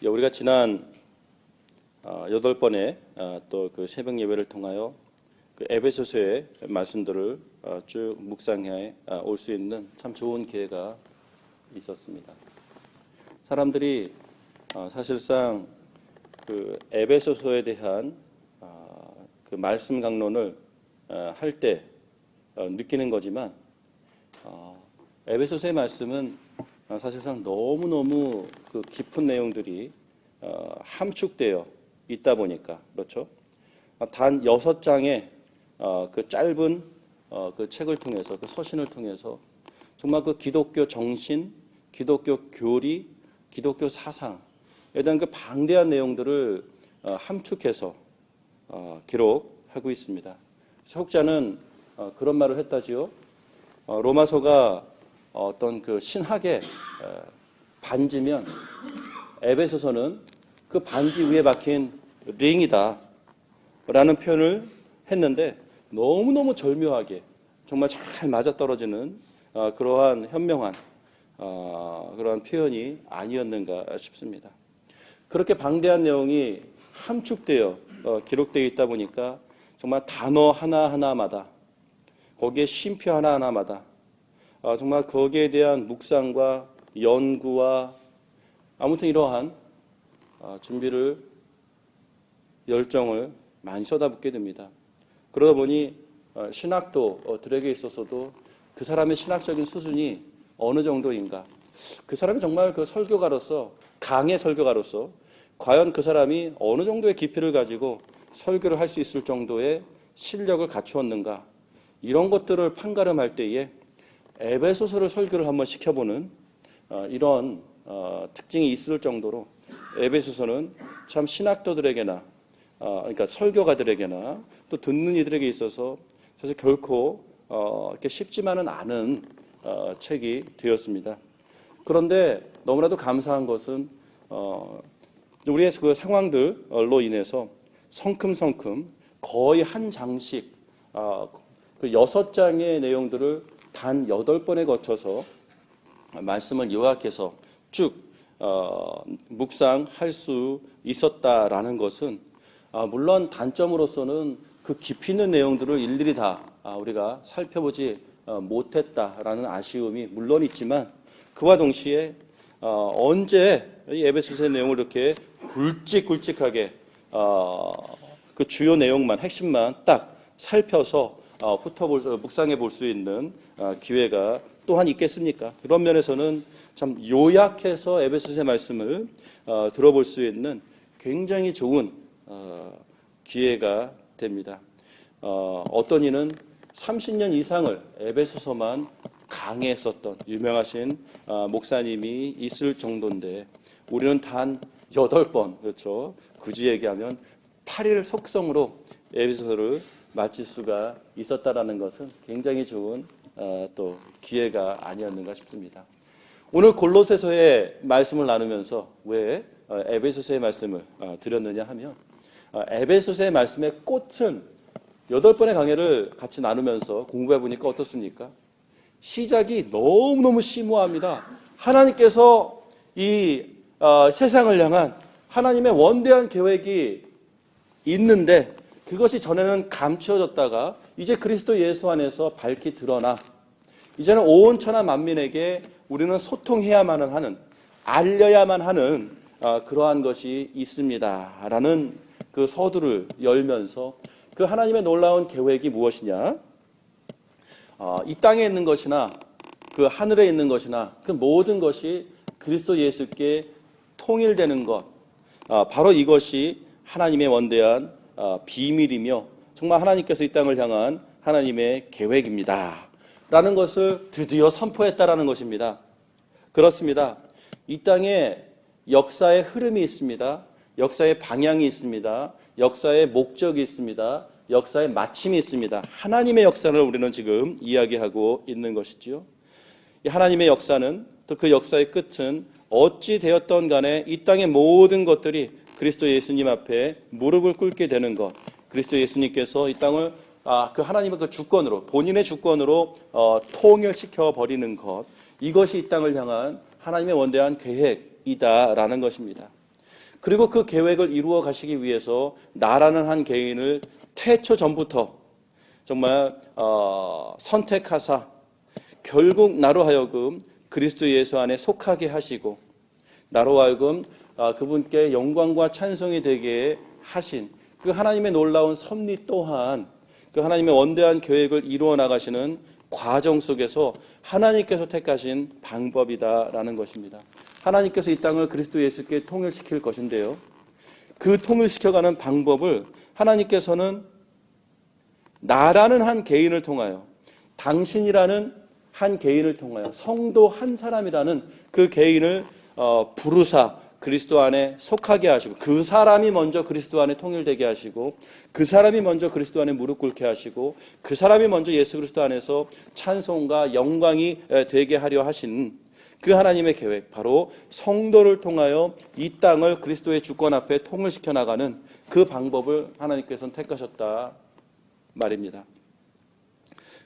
우리가 지난 8번의 또 그 새벽 예배를 통하여 그 에베소서의 말씀들을 쭉 묵상해 올 수 있는 참 좋은 기회가 있었습니다. 사람들이 사실상 그 에베소서에 대한 그 말씀 강론을 할 때 느끼는 거지만 에베소서의 말씀은 사실상 너무너무 그 깊은 내용들이 함축되어 있다 보니까 그렇죠. 단 6장의 그 짧은 그 책을 통해서 그 서신을 통해서 정말 그 기독교 정신, 기독교 교리, 기독교 사상에 대한 그 방대한 내용들을 함축해서 기록하고 있습니다. 혹자는 그런 말을 했다지요. 로마서가 어떤 그 신학의 반지면 에베소서는 그 반지 위에 박힌 링이다 라는 표현을 했는데 너무너무 절묘하게 정말 잘 맞아떨어지는 그러한 현명한 그러한 표현이 아니었는가 싶습니다. 그렇게 방대한 내용이 함축되어 기록되어 있다 보니까 정말 단어 하나하나마다 거기에 쉼표 하나하나마다 정말 거기에 대한 묵상과 연구와 아무튼 이러한 준비를 열정을 많이 쏟아붓게 됩니다. 그러다 보니 신학도들에게 있어서도 그 사람의 신학적인 수준이 어느 정도인가, 그 사람이 정말 그 설교가로서 강의 설교가로서 과연 그 사람이 어느 정도의 깊이를 가지고 설교를 할 수 있을 정도의 실력을 갖추었는가, 이런 것들을 판가름할 때에 에베소서를 설교를 한번 시켜보는 이런 특징이 있을 정도로 에베소서는 참 신학도들에게나 그러니까 설교가들에게나 또 듣는 이들에게 있어서 사실 결코 이렇게 쉽지만은 않은 책이 되었습니다. 그런데 너무나도 감사한 것은 우리의 그 상황들로 인해서 성큼성큼 거의 한 장씩 그 6장의 내용들을 단 8번에 거쳐서 말씀을 요약해서 쭉 묵상할 수 있었다라는 것은 물론 단점으로서는 그 깊이 있는 내용들을 일일이 다 우리가 살펴보지 못했다라는 아쉬움이 물론 있지만 그와 동시에 언제 이 에베소서의 내용을 이렇게 굵직굵직하게 그 주요 내용만 핵심만 딱 살펴서 묵상해 볼 수 있는 기회가 또한 있겠습니까? 그런 면에서는 참 요약해서 에베소서의 말씀을 들어볼 수 있는 굉장히 좋은 기회가 됩니다. 어떤 이는 30년 이상을 에베소서만 강해했었던 유명하신 목사님이 있을 정도인데 우리는 단 8번, 그렇죠. 굳이 얘기하면 8일 속성으로 에베소서를 마칠 수가 있었다라는 것은 굉장히 좋은 또 기회가 아니었는가 싶습니다. 오늘 골로새서의 말씀을 나누면서 왜 에베소서의 말씀을 드렸느냐 하면 에베소서의 말씀의 꽃은 8번의 강해를 같이 나누면서 공부해 보니까 어떻습니까? 시작이 너무너무 심오합니다. 하나님께서 이 세상을 향한 하나님의 원대한 계획이 있는데 그것이 전에는 감추어졌다가 이제 그리스도 예수 안에서 밝히 드러나 이제는 온 천하 만민에게 우리는 소통해야만 하는, 알려야만 하는 그러한 것이 있습니다 라는 그 서두를 열면서 그 하나님의 놀라운 계획이 무엇이냐, 이 땅에 있는 것이나 그 하늘에 있는 것이나 그 모든 것이 그리스도 예수께 통일되는 것, 바로 이것이 하나님의 원대한 비밀이며 정말 하나님께서 이 땅을 향한 하나님의 계획입니다 라는 것을 드디어 선포했다라는 것입니다. 그렇습니다. 이 땅에 역사의 흐름이 있습니다. 역사의 방향이 있습니다. 역사의 목적이 있습니다. 역사의 마침이 있습니다. 하나님의 역사를 우리는 지금 이야기하고 있는 것이지요. 이 하나님의 역사는 또 그 역사의 끝은 어찌 되었던 간에 이 땅의 모든 것들이 그리스도 예수님 앞에 무릎을 꿇게 되는 것, 그리스도 예수님께서 이 땅을 그 하나님의 그 주권으로, 본인의 주권으로 통일시켜 버리는 것, 이것이 이 땅을 향한 하나님의 원대한 계획이다라는 것입니다. 그리고 그 계획을 이루어 가시기 위해서 나라는 한 개인을 태초 전부터 정말 선택하사 결국 나로 하여금 그리스도 예수 안에 속하게 하시고 나로 하여금 그분께 영광과 찬송이 되게 하신 그 하나님의 놀라운 섭리 또한 그 하나님의 원대한 계획을 이루어 나가시는 과정 속에서 하나님께서 택하신 방법이다라는 것입니다. 하나님께서 이 땅을 그리스도 예수께 통일시킬 것인데요. 그 통일시켜가는 방법을 하나님께서는 나라는 한 개인을 통하여 당신이라는 한 개인을 통하여 성도 한 사람이라는 그 개인을 부르사 그리스도 안에 속하게 하시고 그 사람이 먼저 그리스도 안에 통일되게 하시고 그 사람이 먼저 그리스도 안에 무릎 꿇게 하시고 그 사람이 먼저 예수 그리스도 안에서 찬송과 영광이 되게 하려 하신 그 하나님의 계획, 바로 성도를 통하여 이 땅을 그리스도의 주권 앞에 통일시켜 나가는 그 방법을 하나님께서는 택하셨다 말입니다.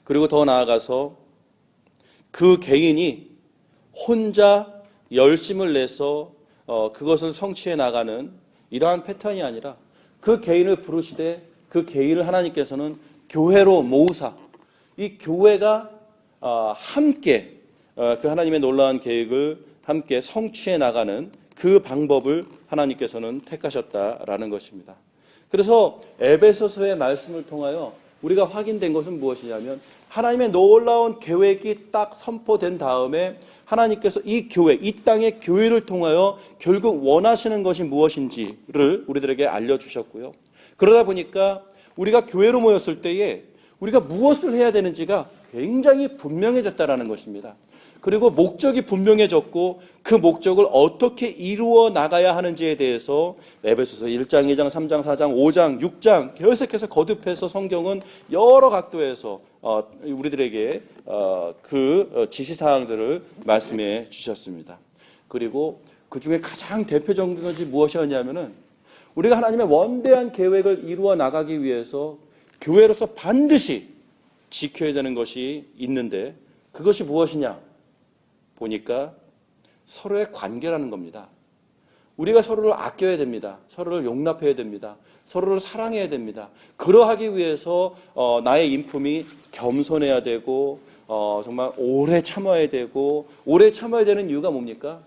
그리고 더 나아가서 그 개인이 혼자 열심을 내서 그것을 성취해 나가는 이러한 패턴이 아니라 그 개인을 부르시되 그 개인을 하나님께서는 교회로 모으사 이 교회가 함께 그 하나님의 놀라운 계획을 함께 성취해 나가는 그 방법을 하나님께서는 택하셨다라는 것입니다. 그래서 에베소서의 말씀을 통하여 우리가 확인된 것은 무엇이냐면 하나님의 놀라운 계획이 딱 선포된 다음에 하나님께서 이 교회, 이 땅의 교회를 통하여 결국 원하시는 것이 무엇인지를 우리들에게 알려주셨고요. 그러다 보니까 우리가 교회로 모였을 때에 우리가 무엇을 해야 되는지가 굉장히 분명해졌다는 것입니다. 그리고 목적이 분명해졌고 그 목적을 어떻게 이루어 나가야 하는지에 대해서 에베소서 1장, 2장, 3장, 4장, 5장, 6장 계속해서 거듭해서 성경은 여러 각도에서 우리들에게 그 지시사항들을 말씀해 주셨습니다. 그리고 그 중에 가장 대표적인 것이 무엇이었냐면은 우리가 하나님의 원대한 계획을 이루어 나가기 위해서 교회로서 반드시 지켜야 되는 것이 있는데 그것이 무엇이냐? 보니까 서로의 관계라는 겁니다. 우리가 서로를 아껴야 됩니다. 서로를 용납해야 됩니다. 서로를 사랑해야 됩니다. 그러하기 위해서 나의 인품이 겸손해야 되고 정말 오래 참아야 되고 오래 참아야 되는 이유가 뭡니까?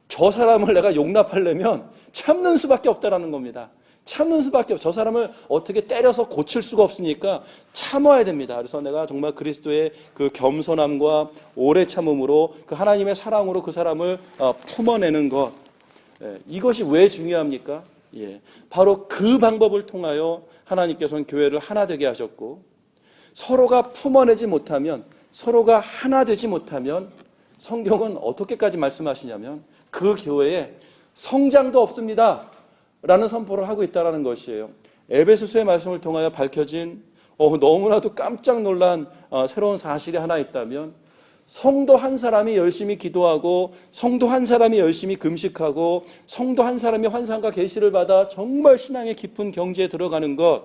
저 사람을 내가 용납하려면 참는 수밖에 없다라는 겁니다. 참는 수밖에 없어. 저 사람을 어떻게 때려서 고칠 수가 없으니까 참아야 됩니다. 그래서 내가 정말 그리스도의 그 겸손함과 오래 참음으로 그 하나님의 사랑으로 그 사람을 품어내는 것, 이것이 왜 중요합니까? 바로 그 방법을 통하여 하나님께서는 교회를 하나 되게 하셨고 서로가 품어내지 못하면 서로가 하나 되지 못하면 성경은 어떻게까지 말씀하시냐면 그 교회에 성장도 없습니다 라는 선포를 하고 있다는 것이에요. 에베소서의 말씀을 통하여 밝혀진 너무나도 깜짝 놀란 새로운 사실이 하나 있다면 성도 한 사람이 열심히 기도하고 성도 한 사람이 열심히 금식하고 성도 한 사람이 환상과 계시를 받아 정말 신앙의 깊은 경지에 들어가는 것,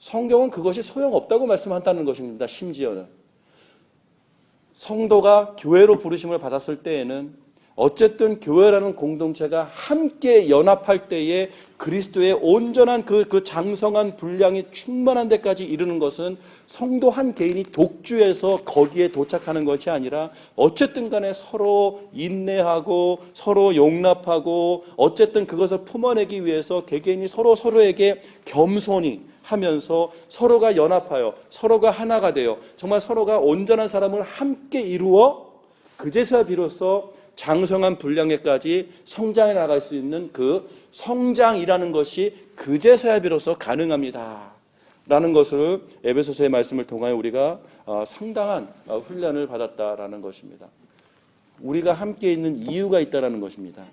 성경은 그것이 소용없다고 말씀한다는 것입니다. 심지어는 성도가 교회로 부르심을 받았을 때에는 어쨌든 교회라는 공동체가 함께 연합할 때에 그리스도의 온전한 그 장성한 분량이 충만한 데까지 이르는 것은 성도 한 개인이 독주해서 거기에 도착하는 것이 아니라 어쨌든 간에 서로 인내하고 서로 용납하고 어쨌든 그것을 품어내기 위해서 개개인이 서로에게 겸손히 하면서 서로가 연합하여 서로가 하나가 되어 정말 서로가 온전한 사람을 함께 이루어 그제서야 비로소 장성한 분량에까지 성장해 나갈 수 있는 그 성장이라는 것이 그제서야 비로소 가능합니다 라는 것을 에베소서의 말씀을 통하여 우리가 상당한 훈련을 받았다라는 것입니다. 우리가 함께 있는 이유가 있다라는 것입니다.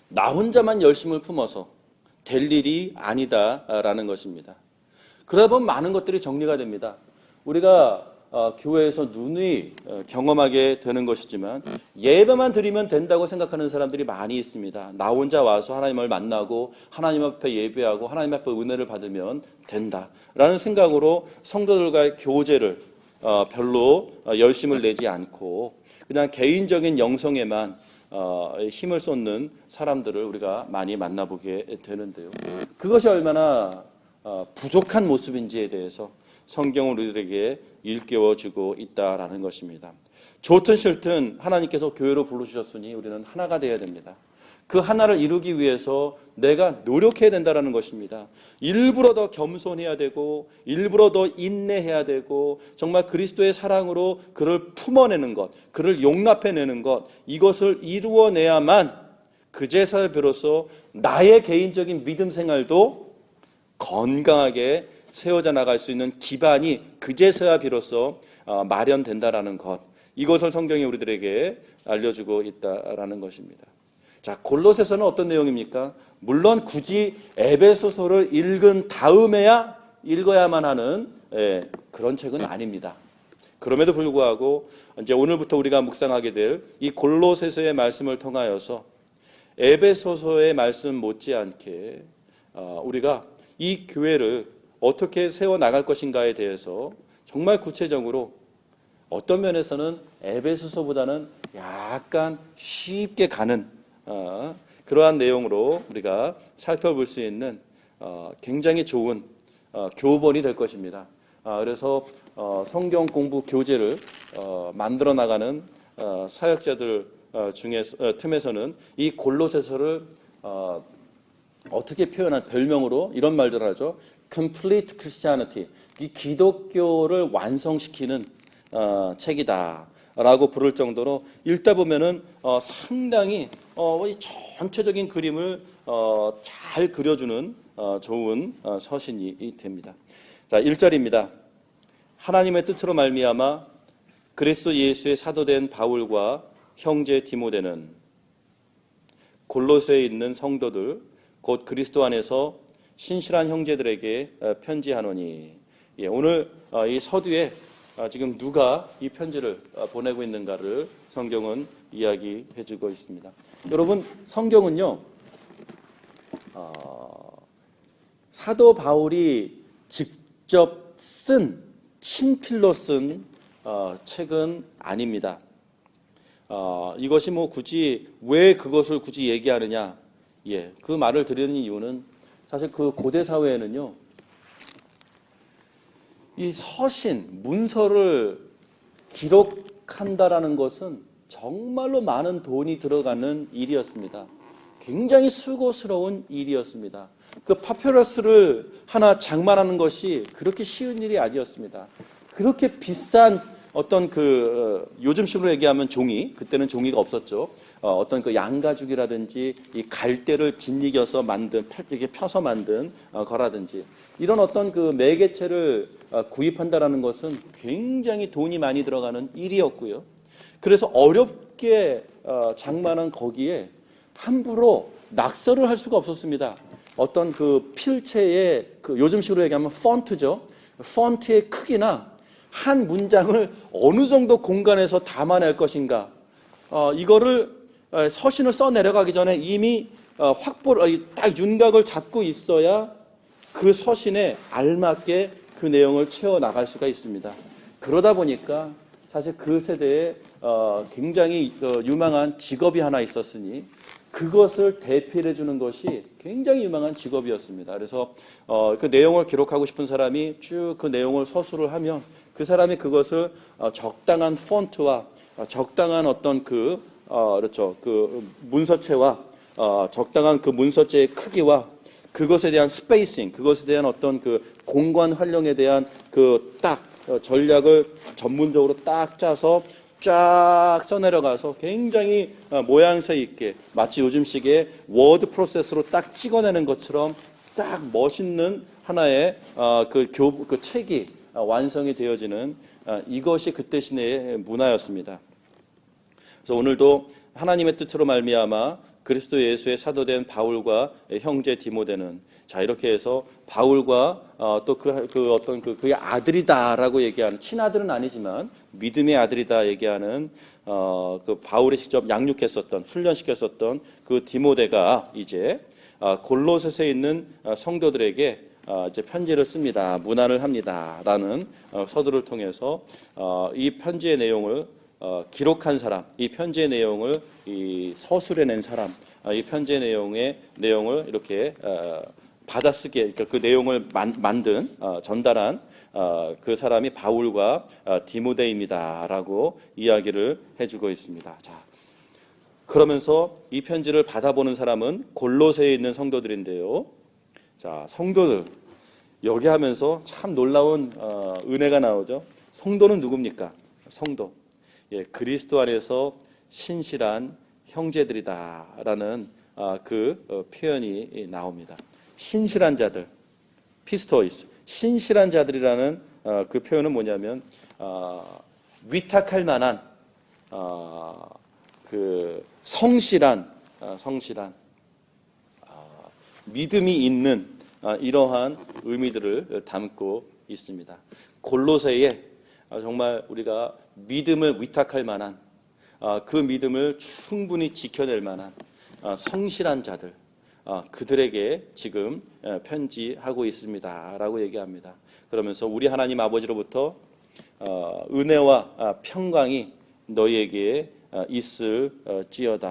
나 혼자만 열심을 품어서 될 일이 아니다라는 것입니다. 그러다 보면 많은 것들이 정리가 됩니다. 우리가 교회에서 누누이 경험하게 되는 것이지만 예배만 드리면 된다고 생각하는 사람들이 많이 있습니다. 나 혼자 와서 하나님을 만나고 하나님 앞에 예배하고 하나님 앞에 은혜를 받으면 된다라는 생각으로 성도들과의 교제를 별로 열심을 내지 않고 그냥 개인적인 영성에만 힘을 쏟는 사람들을 우리가 많이 만나보게 되는데요. 그것이 얼마나 부족한 모습인지에 대해서 성경은 우리들에게 일깨워주고 있다라는 것입니다. 좋든 싫든 하나님께서 교회로 부르주셨으니 우리는 하나가 되어야 됩니다. 그 하나를 이루기 위해서 내가 노력해야 된다는 것입니다. 일부러 더 겸손해야 되고 일부러 더 인내해야 되고 정말 그리스도의 사랑으로 그를 품어내는 것, 그를 용납해내는 것, 이것을 이루어내야만 그제서야 비로소 나의 개인적인 믿음 생활도 건강하게 세워져 나갈 수 있는 기반이 그제서야 비로소 마련된다라는 것, 이것을 성경이 우리들에게 알려주고 있다라는 것입니다. 자, 골로새서는 어떤 내용입니까? 물론 굳이 에베소서를 읽은 다음에야 읽어야만 하는 그런 책은 아닙니다. 그럼에도 불구하고 이제 오늘부터 우리가 묵상하게 될 이 골로새서의 말씀을 통하여서 에베소서의 말씀 못지않게 우리가 이 교회를 어떻게 세워나갈 것인가에 대해서 정말 구체적으로 어떤 면에서는 에베소서보다는 약간 쉽게 가는 그러한 내용으로 우리가 살펴볼 수 있는 굉장히 좋은 교본이 될 것입니다. 그래서 성경 공부 교재를 만들어 나가는 사역자들 틈에서는 이 골로새서를 어떻게 표현한 별명으로 이런 말들을 하죠. Complete Christianity, 이 기독교를 완성시키는 책이다라고 부를 정도로 읽다 보면은 상당히 이 전체적인 그림을 잘 그려주는 좋은 서신이 됩니다. 자, 1절입니다. 하나님의 뜻으로 말미암아 그리스도 예수의 사도된 바울과 형제 디모데는 골로새에 있는 성도들 곧 그리스도 안에서 신실한 형제들에게 편지하노니. 오늘 이 서두에 지금 누가 이 편지를 보내고 있는가를 성경은 이야기해주고 있습니다. 여러분, 성경은요 사도 바울이 직접 쓴 친필로 쓴 책은 아닙니다. 이것이 뭐 굳이 왜 그것을 굳이 얘기하느냐? 그 말을 드리는 이유는 사실 그 고대 사회에는요, 이 서신, 문서를 기록한다라는 것은 정말로 많은 돈이 들어가는 일이었습니다. 굉장히 수고스러운 일이었습니다. 그 파피러스를 하나 장만하는 것이 그렇게 쉬운 일이 아니었습니다. 그렇게 비싼 어떤 요즘식으로 얘기하면 종이, 그때는 종이가 없었죠. 어떤 그 양가죽이라든지 이 갈대를 짓이겨서 만든, 이렇게 펴서 만든 거라든지 이런 어떤 그 매개체를 구입한다라는 것은 굉장히 돈이 많이 들어가는 일이었고요. 그래서 어렵게 장만한 거기에 함부로 낙서를 할 수가 없었습니다. 어떤 그 필체의 요즘식으로 얘기하면 폰트죠. 폰트의 크기나 한 문장을 어느 정도 공간에서 담아낼 것인가, 이거를 서신을 써 내려가기 전에 이미 확보를 딱 윤곽을 잡고 있어야 그 서신에 알맞게 그 내용을 채워 나갈 수가 있습니다. 그러다 보니까 사실 그 세대에 굉장히 유망한 직업이 하나 있었으니 그것을 대필해 주는 것이 굉장히 유망한 직업이었습니다. 그래서 그 내용을 기록하고 싶은 사람이 쭉 그 내용을 서술을 하면 그 사람이 그것을 적당한 폰트와 적당한 어떤 그렇죠, 그 문서체와 적당한 그 문서체의 크기와 그것에 대한 스페이싱, 그것에 대한 어떤 그 공간 활용에 대한 그 딱 전략을 전문적으로 딱 짜서 쫙 써내려가서 굉장히 모양새 있게 마치 요즘식의 워드 프로세스로 딱 찍어내는 것처럼 딱 멋있는 하나의 그 책이 완성이 되어지는 이것이 그때 시대의 문화였습니다. 그래서 오늘도 하나님의 뜻으로 말미암아 그리스도 예수의 사도된 바울과 형제 디모데는, 자, 이렇게 해서 바울과 또 그의 아들이다라고 얘기하는, 친아들은 아니지만 믿음의 아들이다 얘기하는 그 바울이 직접 양육했었던, 훈련시켰었던 그 디모데가 이제 골로새서에 있는 성도들에게 이제 편지를 씁니다. 문안을 합니다라는 서두를 통해서 이 편지의 내용을 기록한 사람, 이 편지의 내용을 이 서술해낸 사람, 이 편지의 내용을 이렇게 받아쓰게, 그러니까 그 내용을 만든 전달한 그 사람이 바울과 디모데입니다라고 이야기를 해주고 있습니다. 자, 그러면서 이 편지를 받아보는 사람은 골로새에 있는 성도들인데요. 자, 성도들 여기 하면서 참 놀라운 은혜가 나오죠. 성도는 누굽니까? 성도. 예, 그리스도 안에서 신실한 형제들이다라는 그 표현이 나옵니다. 신실한 자들, 피스토이스, 신실한 자들이라는 그 표현은 뭐냐면 위탁할 만한 그 성실한 믿음이 있는 이러한 의미들을 담고 있습니다. 골로새에 정말 우리가 믿음을 위탁할 만한 그 믿음을 충분히 지켜낼 만한 성실한 자들, 그들에게 지금 편지하고 있습니다라고 얘기합니다. 그러면서 우리 하나님 아버지로부터 은혜와 평강이 너희에게 있을지어다라는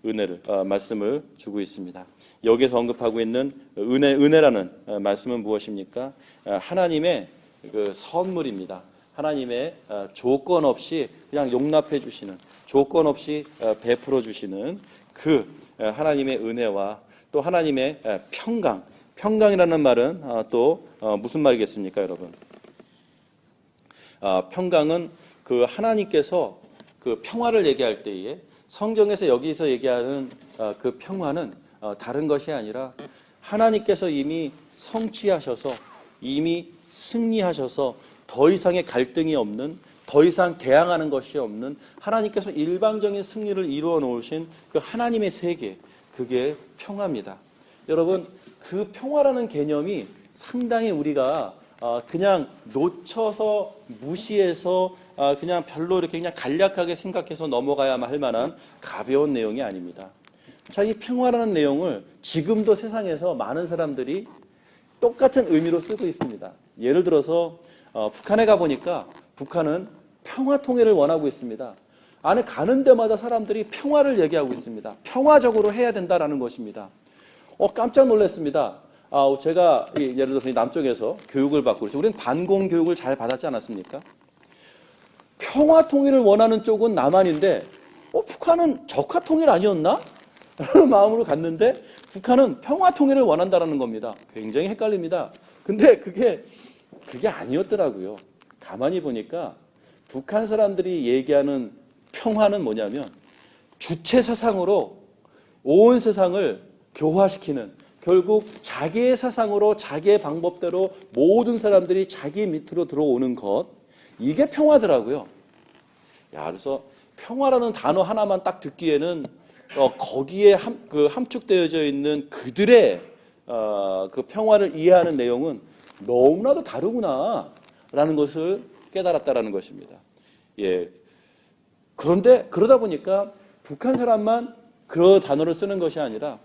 은혜를 말씀을 주고 있습니다. 여기서 언급하고 있는 은혜라는 말씀은 무엇입니까? 하나님의 그 선물입니다. 하나님의 조건 없이 그냥 용납해 주시는, 조건 없이 베풀어 주시는 그 하나님의 은혜와 또 하나님의 평강. 평강이라는 말은 또 무슨 말이겠습니까, 여러분? 평강은 그 하나님께서 그 평화를 얘기할 때에 성경에서 여기서 얘기하는 그 평화는 다른 것이 아니라 하나님께서 이미 성취하셔서 이미 승리하셔서 더 이상의 갈등이 없는, 더 이상 개항하는 것이 없는 하나님께서 일방적인 승리를 이루어 놓으신 그 하나님의 세계, 그게 평화입니다. 여러분, 그 평화라는 개념이 상당히 우리가 그냥 놓쳐서 무시해서 그냥 별로 이렇게 그냥 간략하게 생각해서 넘어가야만 할 만한 가벼운 내용이 아닙니다. 자, 이 평화라는 내용을 지금도 세상에서 많은 사람들이 똑같은 의미로 쓰고 있습니다. 예를 들어서 북한에 가보니까 북한은 평화 통일을 원하고 있습니다. 안에 가는 데마다 사람들이 평화를 얘기하고 있습니다. 평화적으로 해야 된다라는 것입니다. 깜짝 놀랐습니다. 제가 예를 들어서 남쪽에서 교육을 받고 있어요. 우리는 반공 교육을 잘 받았지 않았습니까? 평화 통일을 원하는 쪽은 남한인데 북한은 적화 통일 아니었나? 라는 마음으로 갔는데 북한은 평화 통일을 원한다라는 겁니다. 굉장히 헷갈립니다. 근데 그게 아니었더라고요. 가만히 보니까 북한 사람들이 얘기하는 평화는 뭐냐면 주체 사상으로 온 세상을 교화시키는, 결국 자기의 사상으로 자기의 방법대로 모든 사람들이 자기 밑으로 들어오는 것, 이게 평화더라고요. 그래서 평화라는 단어 하나만 딱 듣기에는 거기에 함축되어져 있는 그들의 그 평화를 이해하는 내용은 너무나도 다르구나라는 것을 깨달았다라는 것입니다. 예. 그런데 그러다 보니까 북한 사람만 그 단어를 쓰는 것이 아니라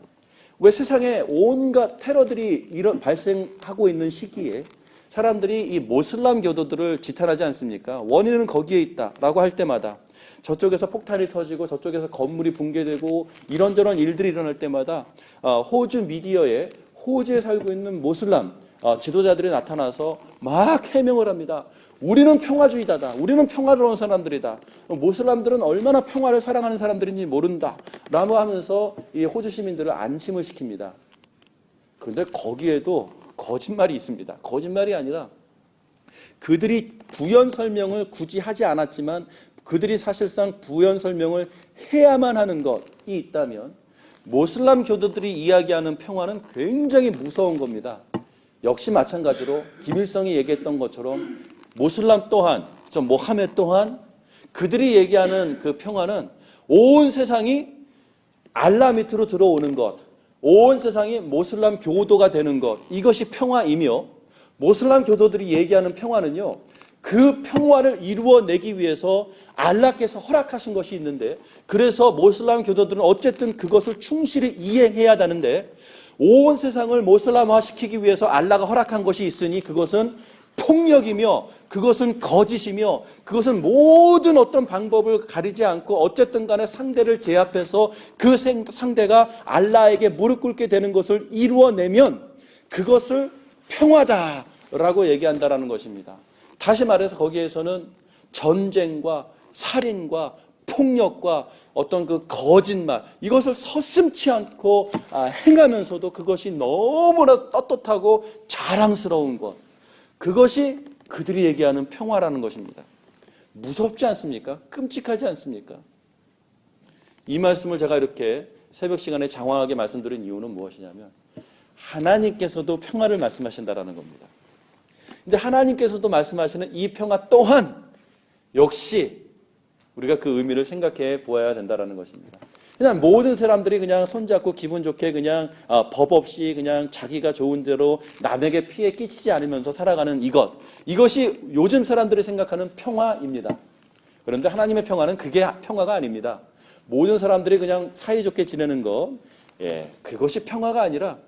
왜 세상에 온갖 테러들이 발생하고 있는 시기에 사람들이 이 모슬람 교도들을 지탄하지 않습니까? 원인은 거기에 있다라고 할 때마다 저쪽에서 폭탄이 터지고 저쪽에서 건물이 붕괴되고 이런저런 일들이 일어날 때마다 호주 미디어에 호주에 살고 있는 모슬람 지도자들이 나타나서 막 해명을 합니다. 우리는 평화주의자다. 우리는 평화로운 사람들이다. 모슬람들은 얼마나 평화를 사랑하는 사람들인지 모른다. 라고 하면서 이 호주 시민들을 안심을 시킵니다. 그런데 거기에도 거짓말이 있습니다. 거짓말이 아니라 그들이 부연 설명을 굳이 하지 않았지만 그들이 사실상 부연 설명을 해야만 하는 것이 있다면 모슬람 교도들이 이야기하는 평화는 굉장히 무서운 겁니다. 역시 마찬가지로 김일성이 얘기했던 것처럼 모슬람 또한, 모하메 또한 그들이 얘기하는 그 평화는 온 세상이 알라 밑으로 들어오는 것, 온 세상이 모슬람 교도가 되는 것, 이것이 평화이며 모슬람 교도들이 얘기하는 평화는요, 그 평화를 이루어내기 위해서 알라께서 허락하신 것이 있는데, 그래서 모슬람 교도들은 어쨌든 그것을 충실히 이해해야 하는데 온 세상을 모슬람화 시키기 위해서 알라가 허락한 것이 있으니 그것은 폭력이며 그것은 거짓이며 그것은 모든 어떤 방법을 가리지 않고 어쨌든 간에 상대를 제압해서 그 상대가 알라에게 무릎 꿇게 되는 것을 이루어내면 그것을 평화다라고 얘기한다라는 것입니다. 다시 말해서 거기에서는 전쟁과 살인과 폭력과 어떤 그 거짓말 이것을 서슴지 않고 행하면서도 그것이 너무나 떳떳하고 자랑스러운 것, 그것이 그들이 얘기하는 평화라는 것입니다. 무섭지 않습니까? 끔찍하지 않습니까? 이 말씀을 제가 이렇게 새벽 시간에 장황하게 말씀드린 이유는 무엇이냐면 하나님께서도 평화를 말씀하신다라는 겁니다. 근데 하나님께서도 말씀하시는 이 평화 또한 역시 우리가 그 의미를 생각해 보아야 된다는 것입니다. 그냥 모든 사람들이 그냥 손잡고 기분 좋게 그냥 법 없이 그냥 자기가 좋은 대로 남에게 피해 끼치지 않으면서 살아가는 이것이 요즘 사람들이 생각하는 평화입니다. 그런데 하나님의 평화는 그게 평화가 아닙니다. 모든 사람들이 그냥 사이좋게 지내는 것, 그것이 평화가 아니라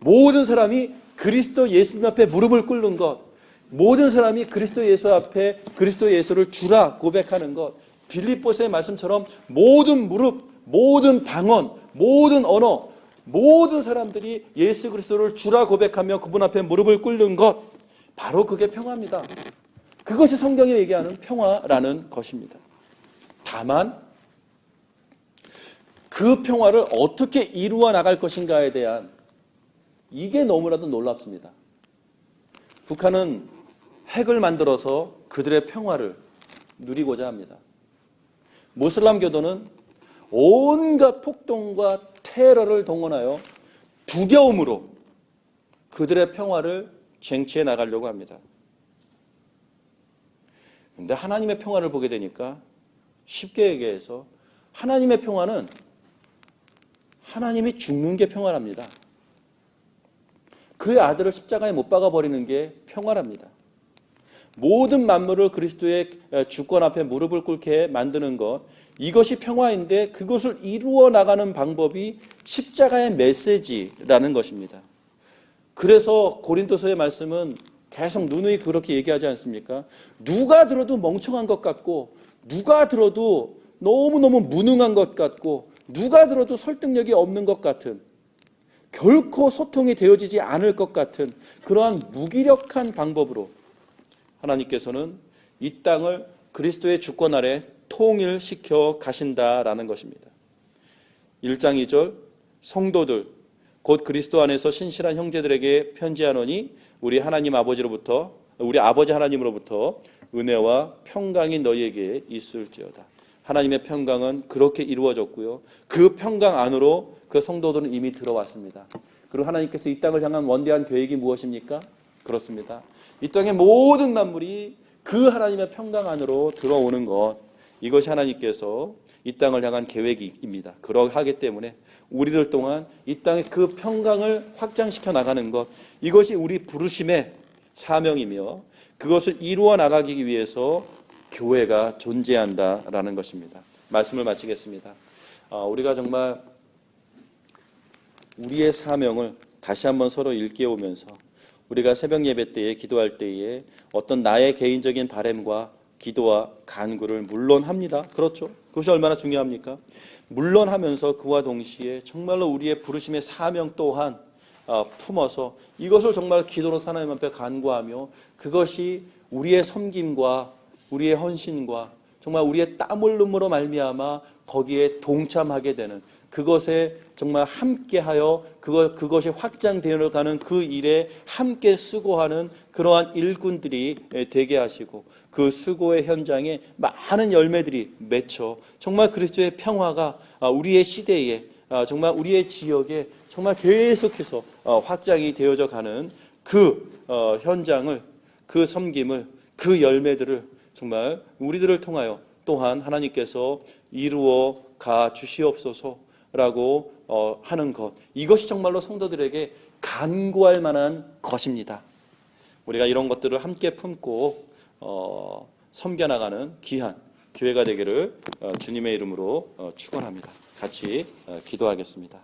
모든 사람이 그리스도 예수님 앞에 무릎을 꿇는 것, 모든 사람이 그리스도 예수 앞에 그리스도 예수를 주라 고백하는 것, 빌립보서의 말씀처럼 모든 무릎, 모든 방언, 모든 언어, 모든 사람들이 예수 그리스도를 주라 고백하며 그분 앞에 무릎을 꿇는 것, 바로 그게 평화입니다. 그것이 성경이 얘기하는 평화라는 것입니다. 다만 그 평화를 어떻게 이루어 나갈 것인가에 대한 이게 너무나도 놀랍습니다. 북한은 핵을 만들어서 그들의 평화를 누리고자 합니다. 모슬람교도는 온갖 폭동과 테러를 동원하여 두려움으로 그들의 평화를 쟁취해 나가려고 합니다. 그런데 하나님의 평화를 보게 되니까 쉽게 얘기해서 하나님의 평화는 하나님이 죽는 게 평화랍니다. 그의 아들을 십자가에 못 박아버리는 게 평화랍니다. 모든 만물을 그리스도의 주권 앞에 무릎을 꿇게 만드는 것, 이것이 평화인데 그것을 이루어 나가는 방법이 십자가의 메시지라는 것입니다. 그래서 고린도서의 말씀은 계속 누누이 그렇게 얘기하지 않습니까? 누가 들어도 멍청한 것 같고 누가 들어도 너무너무 무능한 것 같고 누가 들어도 설득력이 없는 것 같은, 결코 소통이 되어지지 않을 것 같은 그러한 무기력한 방법으로 하나님께서는 이 땅을 그리스도의 주권 아래 통일시켜 가신다라는 것입니다. 1장 2절 성도들 곧 그리스도 안에서 신실한 형제들에게 편지하노니 우리 아버지 하나님으로부터 은혜와 평강이 너희에게 있을지어다. 하나님의 평강은 그렇게 이루어졌고요. 그 평강 안으로 그 성도들은 이미 들어왔습니다. 그리고 하나님께서 이 땅을 향한 원대한 계획이 무엇입니까? 그렇습니다. 이 땅의 모든 만물이 그 하나님의 평강 안으로 들어오는 것, 이것이 하나님께서 이 땅을 향한 계획입니다. 그러하기 때문에 우리들 동안 이 땅의 그 평강을 확장시켜 나가는 것, 이것이 우리 부르심의 사명이며 그것을 이루어 나가기 위해서 교회가 존재한다라는 것입니다. 말씀을 마치겠습니다. 우리가 정말 우리의 사명을 다시 한번 서로 일깨우면서 우리가 새벽 예배 때에 기도할 때에 어떤 나의 개인적인 바람과 기도와 간구를 물론 합니다. 그렇죠? 그것이 얼마나 중요합니까? 물론 하면서 그와 동시에 정말로 우리의 부르심의 사명 또한 품어서 이것을 정말 기도로 하나님 앞에 간구하며 그것이 우리의 섬김과 우리의 헌신과 정말 우리의 땀 흘림으로 말미암아 거기에 동참하게 되는, 그것에 정말 함께하여 그것이 확장되어 가는 그 일에 함께 수고하는 그러한 일꾼들이 되게 하시고 그 수고의 현장에 많은 열매들이 맺혀 정말 그리스도의 평화가 우리의 시대에 정말 우리의 지역에 정말 계속해서 확장이 되어져 가는 그 현장을, 그 섬김을, 그 열매들을 정말 우리들을 통하여 또한 하나님께서 이루어 가 주시옵소서라고 하는 것, 이것이 정말로 성도들에게 간구할 만한 것입니다. 우리가 이런 것들을 함께 품고 섬겨나가는 귀한 교회가 되기를 주님의 이름으로 축원합니다. 같이 기도하겠습니다.